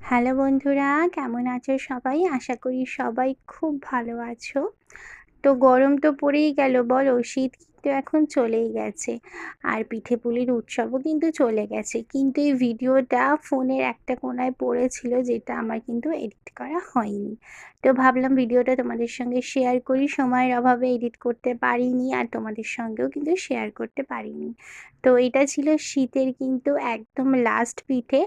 Hello বন্ধুরা, কেমন আছো সবাই? আশা করি সবাই খুব ভালো আছো। তো গরম তো পড়েই গেল বলো, শীত কিন্তু এখন চলেই গেছে। আর পিঠে-পুলির উৎসবও কিন্তু চলে গেছে। কিন্তু এই ভিডিওটা ফোনের একটা কোণায় পড়েছিল, যেটা আমার কিন্তু এডিট করা হয়নি। তো ভাবলাম ভিডিওটা তোমাদের সঙ্গে শেয়ার করি। সময়ের অভাবে এডিট করতে পারিনি, আর তোমাদের সঙ্গেও কিন্তু শেয়ার করতে পারিনি। তো এটা ছিল শীতের কিন্তু একদম লাস্ট পিঠে।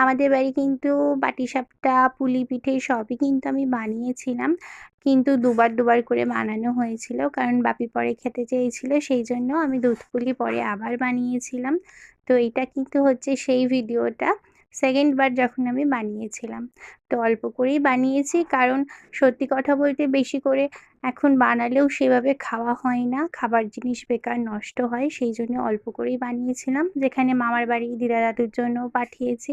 আমাদের বাড়ি কিন্তু পাটিসাপটা, পুলি পিঠে সবই কিন্তু আমি বানিয়েছিলাম। কিন্তু দুবার করে বানানো হয়েছিল, কারণ বাপি পরে খেতে চেয়েছিল, সেই জন্য আমি দুধ পুলি পরে আবার বানিয়েছিলাম। তো এটা কিন্তু হচ্ছে সেই ভিডিওটা, সেকেন্ড বার যখন আমি বানিয়েছিলাম। তো অল্প করেই বানিয়েছি, কারণ সত্যি কথা বলতে বেশি করে এখন বানালেও সেভাবে খাওয়া হয় না, খাবার জিনিস বেকার নষ্ট হয়, সেই জন্য অল্প করেই বানিয়েছিলাম, যেখানে মামার বাড়ি দিদা দাদুর জন্যও পাঠিয়েছি,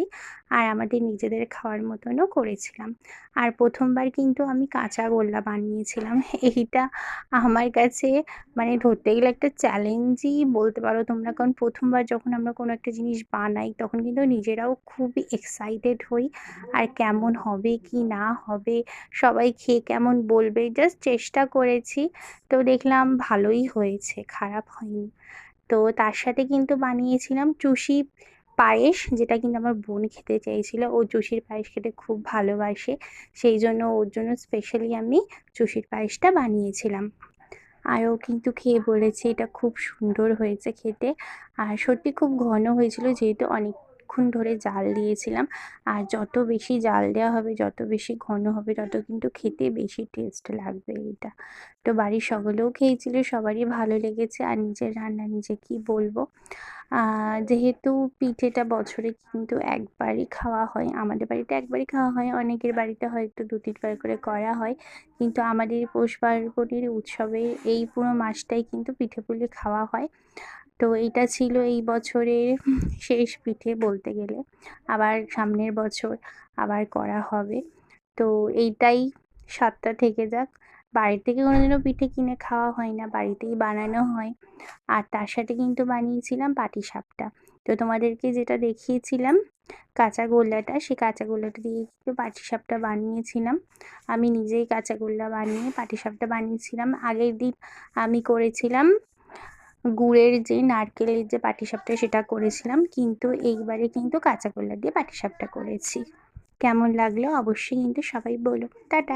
আর আমাদের নিজেদের খাওয়ার মতনও করেছিলাম। আর প্রথমবার কিন্তু আমি কাঁচা গোল্লা বানিয়েছিলাম। এইটা আমার কাছে মানে ধরতে গেলে একটা চ্যালেঞ্জই বলতে পারো তোমরা, কারণ প্রথমবার যখন আমরা কোনো একটা জিনিস বানাই তখন কিন্তু নিজেরাও খুবই এক্সাইটেড হই, আর কেমন হবে কি না হবে, সবাই খেয়ে কেমন বলবে, জাস্ট চেষ্টা করেছি। তো দেখলাম ভালোই হয়েছে, খারাপ হয়নি। তো তার সাথে কিন্তু বানিয়েছিলাম চুষি পায়েস, যেটা কিন্তু আমার বোন খেতে চেয়েছিল। ও চুষির পায়েস খেতে খুব ভালোবাসে, সেই জন্য ওর জন্য স্পেশালি আমি চুষির পায়েসটা বানিয়েছিলাম। আর ও কিন্তু খেয়ে বলেছে এটা খুব সুন্দর হয়েছে খেতে। আর সত্যি খুব ঘন হয়েছিল, যেহেতু অনেকক্ষণ ধরে জাল দিয়েছিলাম। আর যত বেশি জাল দেওয়া হবে, যত বেশি ঘন হবে, তত কিন্তু খেতে বেশি টেস্ট লাগবে এটা। তো বাড়ির সকলেও খেয়েছিল, সবারই ভালো লেগেছে। আর নিজের রান্না নিজে কি বলবো। যেহেতু পিঠেটা বছরে কিন্তু একবারই খাওয়া হয়, আমাদের বাড়িতে একবারই খাওয়া হয়, অনেকের বাড়িতে হয়তো ২-৩ বার করে করা হয়। কিন্তু আমাদের পৌষ পার্বণের উৎসবে এই পুরো মাসটাই কিন্তু পিঠে-পুলি খাওয়া হয়। তো এইটা ছিল এই বছরের শেষ পিঠে বলতে গেলে। আবার সামনের বছর আবার করা হবে। তো এইটাই স্বাদটা থেকে যাক। বাইরে থেকে কোনোদিনও পিঠে কিনে খাওয়া হয় না, বাড়িতেই বানানো হয়। আর তার সাথে কিন্তু বানিয়েছিলাম পাটিসাপটা। তো তোমাদেরকে যেটা দেখিয়েছিলাম কাঁচা গোল্লাটা, সেই কাঁচা গোল্লাটা দিয়ে কিন্তু পাটিসাপটা বানিয়েছিলাম। আমি নিজেই কাঁচা গোল্লা বানিয়ে পাটিসাপটা বানিয়েছিলাম। আগের দিন আমি করেছিলাম গুড়ের যে নারকেলের যে পাটিসাপটা, সেটা করেছিলাম। কিন্তু এইবারে কিন্তু কাঁচা গোল্লা দিয়ে পাটিসাপটা করেছি। কেমন লাগলো অবশ্যই কিন্তু সবাই বলো। টাটা।